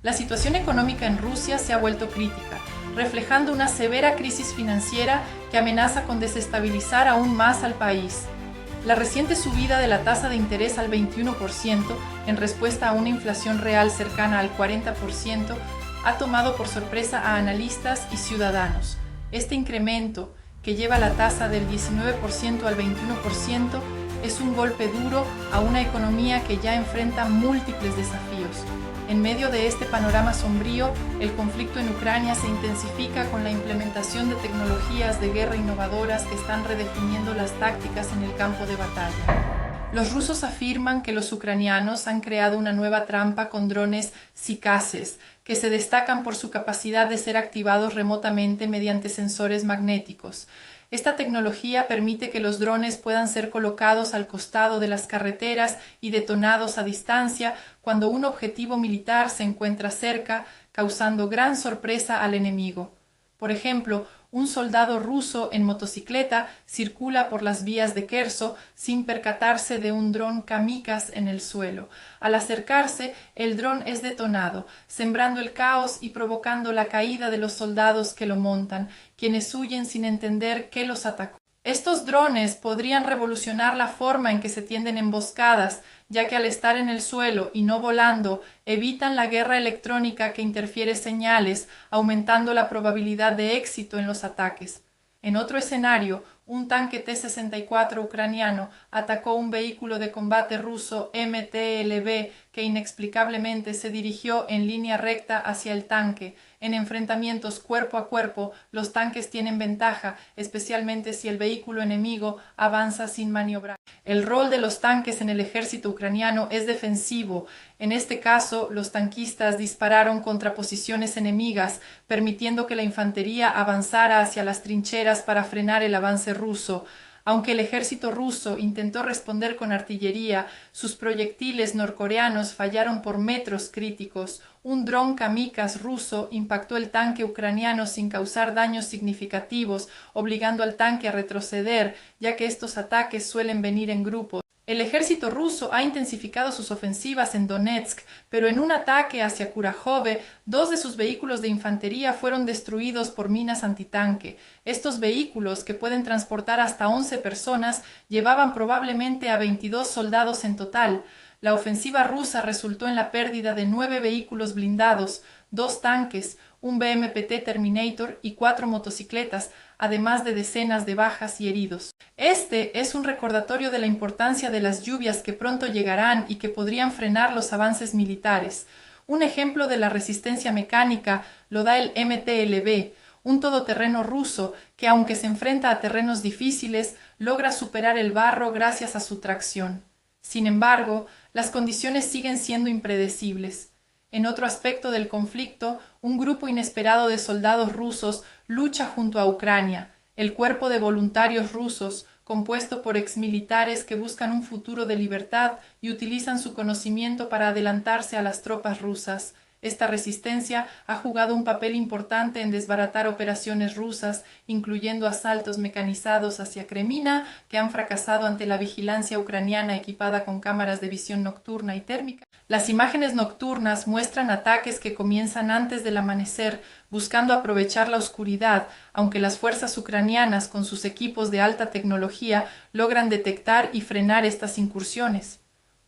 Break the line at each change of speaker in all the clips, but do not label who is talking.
La situación económica en Rusia se ha vuelto crítica, reflejando una severa crisis financiera que amenaza con desestabilizar aún más al país. La reciente subida de la tasa de interés al 21% en respuesta a una inflación real cercana al 40% ha tomado por sorpresa a analistas y ciudadanos. Este incremento, que lleva la tasa del 19% al 21%, es un golpe duro a una economía que ya enfrenta múltiples desafíos. En medio de este panorama sombrío, el conflicto en Ucrania se intensifica con la implementación de tecnologías de guerra innovadoras que están redefiniendo las tácticas en el campo de batalla. Los rusos afirman que los ucranianos han creado una nueva trampa con drones Sikases, que se destacan por su capacidad de ser activados remotamente mediante sensores magnéticos. Esta tecnología permite que los drones puedan ser colocados al costado de las carreteras y detonados a distancia cuando un objetivo militar se encuentra cerca, causando gran sorpresa al enemigo. Por ejemplo, un soldado ruso en motocicleta circula por las vías de Kherson sin percatarse de un dron kamikaze en el suelo. Al acercarse, el dron es detonado, sembrando el caos y provocando la caída de los soldados que lo montan, quienes huyen sin entender qué los atacó. Estos drones podrían revolucionar la forma en que se tienden emboscadas, ya que al estar en el suelo y no volando, evitan la guerra electrónica que interfiere señales, aumentando la probabilidad de éxito en los ataques. En otro escenario, un tanque T-64 ucraniano atacó un vehículo de combate ruso MTLB que inexplicablemente se dirigió en línea recta hacia el tanque. En enfrentamientos cuerpo a cuerpo, los tanques tienen ventaja, especialmente si el vehículo enemigo avanza sin maniobrar. El rol de los tanques en el ejército ucraniano es defensivo. En este caso, los tanquistas dispararon contra posiciones enemigas, permitiendo que la infantería avanzara hacia las trincheras para frenar el avance ruso. Aunque el ejército ruso intentó responder con artillería, sus proyectiles norcoreanos fallaron por metros críticos. Un dron kamikaze ruso impactó el tanque ucraniano sin causar daños significativos, obligando al tanque a retroceder, ya que estos ataques suelen venir en grupos. El ejército ruso ha intensificado sus ofensivas en Donetsk, pero en un ataque hacia Kurakhove, 2 de sus vehículos de infantería fueron destruidos por minas antitanque. Estos vehículos, que pueden transportar hasta 11 personas, llevaban probablemente a 22 soldados en total. La ofensiva rusa resultó en la pérdida de 9 vehículos blindados, 2 tanques, un BMPT Terminator y 4 motocicletas, además de decenas de bajas y heridos. Este es un recordatorio de la importancia de las lluvias que pronto llegarán y que podrían frenar los avances militares. Un ejemplo de la resistencia mecánica lo da el MTLB, un todoterreno ruso que, aunque se enfrenta a terrenos difíciles, logra superar el barro gracias a su tracción. Sin embargo, las condiciones siguen siendo impredecibles. En otro aspecto del conflicto, un grupo inesperado de soldados rusos lucha junto a Ucrania. El cuerpo de voluntarios rusos, compuesto por exmilitares que buscan un futuro de libertad y utilizan su conocimiento para adelantarse a las tropas rusas. Esta resistencia ha jugado un papel importante en desbaratar operaciones rusas, incluyendo asaltos mecanizados hacia Kremina, que han fracasado ante la vigilancia ucraniana equipada con cámaras de visión nocturna y térmica. Las imágenes nocturnas muestran ataques que comienzan antes del amanecer, buscando aprovechar la oscuridad, aunque las fuerzas ucranianas, con sus equipos de alta tecnología, logran detectar y frenar estas incursiones.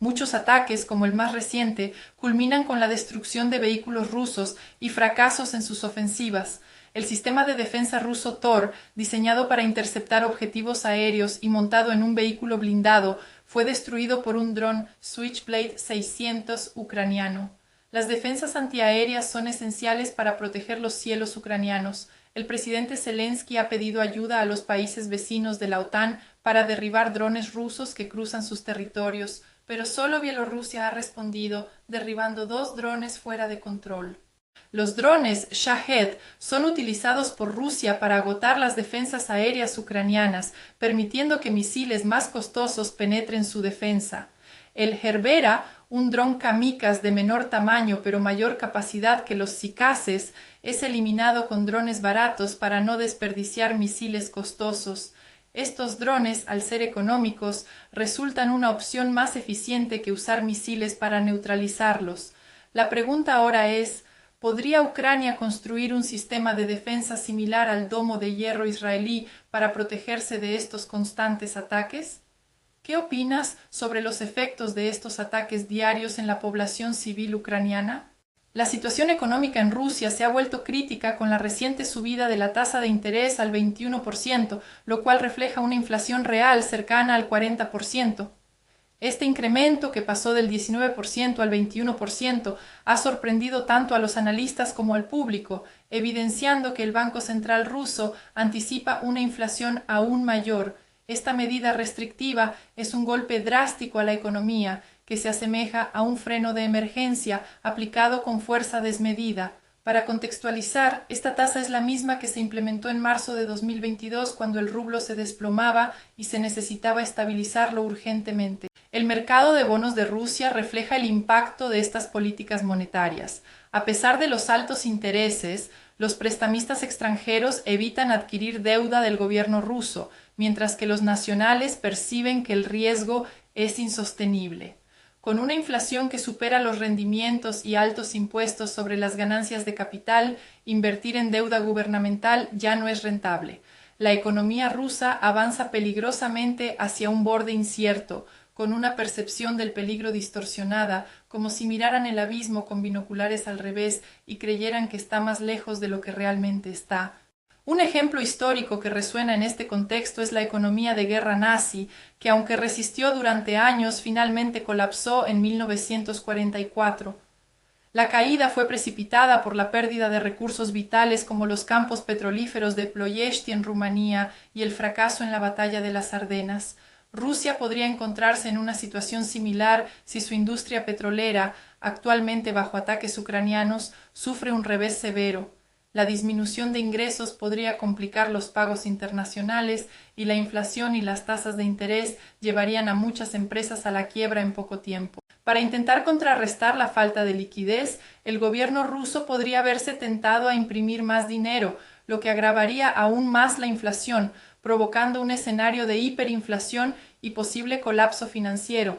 Muchos ataques, como el más reciente, culminan con la destrucción de vehículos rusos y fracasos en sus ofensivas. El sistema de defensa ruso Tor, diseñado para interceptar objetivos aéreos y montado en un vehículo blindado, fue destruido por un dron Switchblade 600 ucraniano. Las defensas antiaéreas son esenciales para proteger los cielos ucranianos. El presidente Zelensky ha pedido ayuda a los países vecinos de la OTAN para derribar drones rusos que cruzan sus territorios, pero solo Bielorrusia ha respondido, derribando 2 drones fuera de control. Los drones Shahed son utilizados por Rusia para agotar las defensas aéreas ucranianas, permitiendo que misiles más costosos penetren su defensa. El Gerbera, un dron kamikaze de menor tamaño pero mayor capacidad que los Sikases, es eliminado con drones baratos para no desperdiciar misiles costosos. Estos drones, al ser económicos, resultan una opción más eficiente que usar misiles para neutralizarlos. La pregunta ahora es, ¿podría Ucrania construir un sistema de defensa similar al domo de hierro israelí para protegerse de estos constantes ataques? ¿Qué opinas sobre los efectos de estos ataques diarios en la población civil ucraniana? La situación económica en Rusia se ha vuelto crítica con la reciente subida de la tasa de interés al 21%, lo cual refleja una inflación real cercana al 40%. Este incremento, que pasó del 19% al 21%, ha sorprendido tanto a los analistas como al público, evidenciando que el Banco Central ruso anticipa una inflación aún mayor. Esta medida restrictiva es un golpe drástico a la economía, que se asemeja a un freno de emergencia aplicado con fuerza desmedida. Para contextualizar, esta tasa es la misma que se implementó en marzo de 2022 cuando el rublo se desplomaba y se necesitaba estabilizarlo urgentemente. El mercado de bonos de Rusia refleja el impacto de estas políticas monetarias. A pesar de los altos intereses, los prestamistas extranjeros evitan adquirir deuda del gobierno ruso, mientras que los nacionales perciben que el riesgo es insostenible. Con una inflación que supera los rendimientos y altos impuestos sobre las ganancias de capital, invertir en deuda gubernamental ya no es rentable. La economía rusa avanza peligrosamente hacia un borde incierto, con una percepción del peligro distorsionada, como si miraran el abismo con binoculares al revés y creyeran que está más lejos de lo que realmente está. Un ejemplo histórico que resuena en este contexto es la economía de guerra nazi, que aunque resistió durante años, finalmente colapsó en 1944. La caída fue precipitada por la pérdida de recursos vitales como los campos petrolíferos de Ploiești en Rumanía y el fracaso en la batalla de las Ardenas. Rusia podría encontrarse en una situación similar si su industria petrolera, actualmente bajo ataques ucranianos, sufre un revés severo. La disminución de ingresos podría complicar los pagos internacionales y la inflación y las tasas de interés llevarían a muchas empresas a la quiebra en poco tiempo. Para intentar contrarrestar la falta de liquidez, el gobierno ruso podría verse tentado a imprimir más dinero, lo que agravaría aún más la inflación, provocando un escenario de hiperinflación y posible colapso financiero.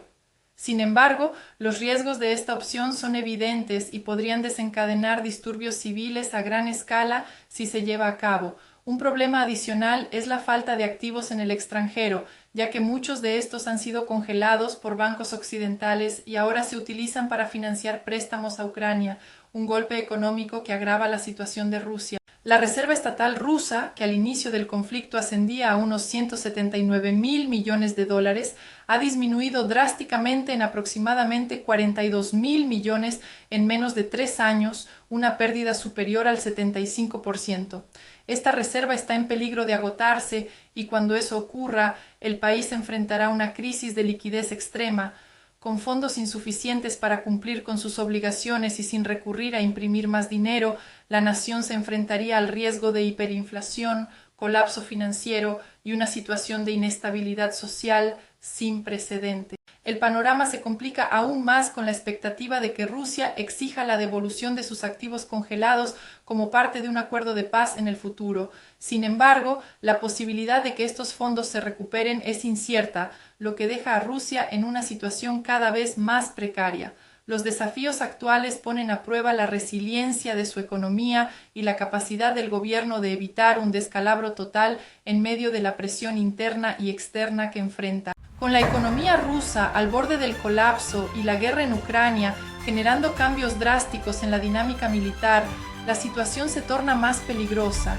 Sin embargo, los riesgos de esta opción son evidentes y podrían desencadenar disturbios civiles a gran escala si se lleva a cabo. Un problema adicional es la falta de activos en el extranjero, ya que muchos de estos han sido congelados por bancos occidentales y ahora se utilizan para financiar préstamos a Ucrania, un golpe económico que agrava la situación de Rusia. La Reserva Estatal rusa, que al inicio del conflicto ascendía a unos 179.000 millones de dólares, ha disminuido drásticamente en aproximadamente 42.000 millones en menos de 3 años, una pérdida superior al 75%. Esta reserva está en peligro de agotarse y cuando eso ocurra, el país enfrentará una crisis de liquidez extrema. Con fondos insuficientes para cumplir con sus obligaciones y sin recurrir a imprimir más dinero, la nación se enfrentaría al riesgo de hiperinflación, colapso financiero y una situación de inestabilidad social sin precedente. El panorama se complica aún más con la expectativa de que Rusia exija la devolución de sus activos congelados como parte de un acuerdo de paz en el futuro. Sin embargo, la posibilidad de que estos fondos se recuperen es incierta, lo que deja a Rusia en una situación cada vez más precaria. Los desafíos actuales ponen a prueba la resiliencia de su economía y la capacidad del gobierno de evitar un descalabro total en medio de la presión interna y externa que enfrenta. Con la economía rusa al borde del colapso y la guerra en Ucrania generando cambios drásticos en la dinámica militar, la situación se torna más peligrosa.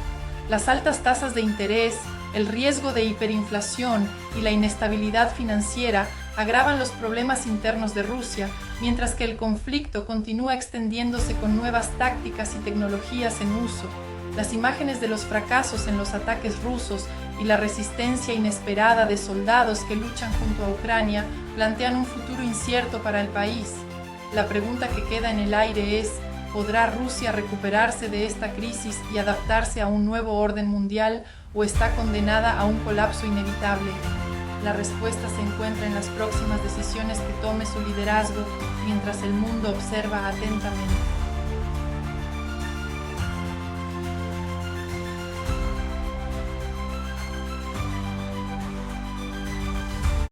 Las altas tasas de interés, el riesgo de hiperinflación y la inestabilidad financiera agravan los problemas internos de Rusia, mientras que el conflicto continúa extendiéndose con nuevas tácticas y tecnologías en uso. Las imágenes de los fracasos en los ataques rusos y la resistencia inesperada de soldados que luchan junto a Ucrania plantean un futuro incierto para el país. La pregunta que queda en el aire es: ¿podrá Rusia recuperarse de esta crisis y adaptarse a un nuevo orden mundial o está condenada a un colapso inevitable? La respuesta se encuentra en las próximas decisiones que tome su liderazgo mientras el mundo observa atentamente.